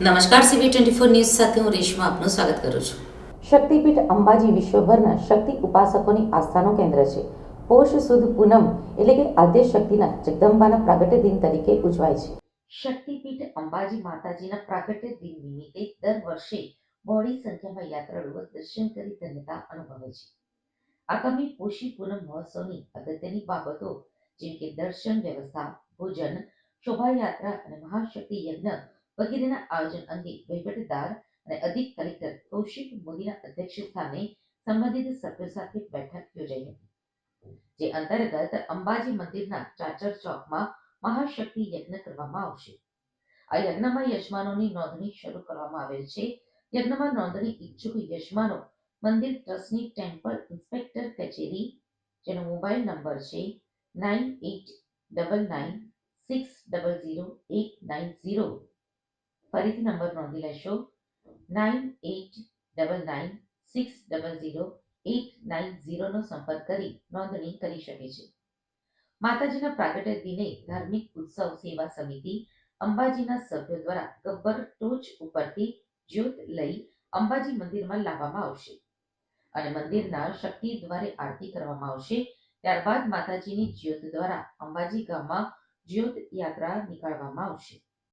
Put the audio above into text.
નમસ્કાર, CV24 news સાથે હું રેશમા આપનું સ્વાગત કરું છું. શક્તિપીઠ અંબાજી વિશ્વભરના શક્તિ ઉપાસકોની આસ્થાનું કેન્દ્ર છે. પોષ સુદ પૂનમ એટલે કે આદ્ય શક્તિના જગદંબાના પ્રાગટ્ય દિન તરીકે ઉજવાય છે. શક્તિપીઠ અંબાજી માતાજીના પ્રાગટ્ય દિન નિમિત્તે દર વર્ષે બહોળી સંખ્યામાં યાત્રાળુઓ દર્શન કરી ધન્યતા અનુભવે છે. આગામી પોષી પૂનમ મહોત્સવની અગત્યની બાબતો જેમ કે દર્શન વ્યવસ્થા, ભોજન, શોભાયાત્રા અને મહાશક્તિ યજ્ઞ વગેરેના આયોજન અંગે વહીવટદાર અને અધિક કલેક્ટર કૌશિક મોદીના અધ્યક્ષસ્થાને સંબંધિત સભ્યો સાથે બેઠક યોજાઈ હતી. જે અંતર્ગત અંબાજી મંદિરના ચાચર ચોકમાં મહાશક્તિ યજ્ઞ કરવામાં આવશે. આ યજ્ઞમાં યજમાનોની નોંધણી શરૂ કરવામાં આવેલ છે. યજ્ઞમાં નોંધણી ઈચ્છુક યજમાનો મંદિર ટ્રસ્ટની ટેમ્પલ ઇન્સ્પેક્ટર કચેરી, જેનો મોબાઈલ નંબર છે 9899600890. ફરીથી નંબર નોંધી લેશો 9899600890 નો સંપર્ક કરી નોંધણી કરી શકે છે. માતાજીના પ્રાગટ્ય દિને ધાર્મિક ઉત્સવ સેવા સમિતિ અંબાજીના સભ્યો દ્વારા ગબ્બર ટોચ ઉપરથી જ્યોત લઈ અંબાજી મંદિરમાં લાવવામાં આવશે અને મંદિરના શક્તિ દ્વારે આરતી કરવામાં આવશે. ત્યારબાદ માતાજીની જ્યોત દ્વારા અંબાજી ગામમાં જ્યોત યાત્રા નીકાળવામાં આવશે.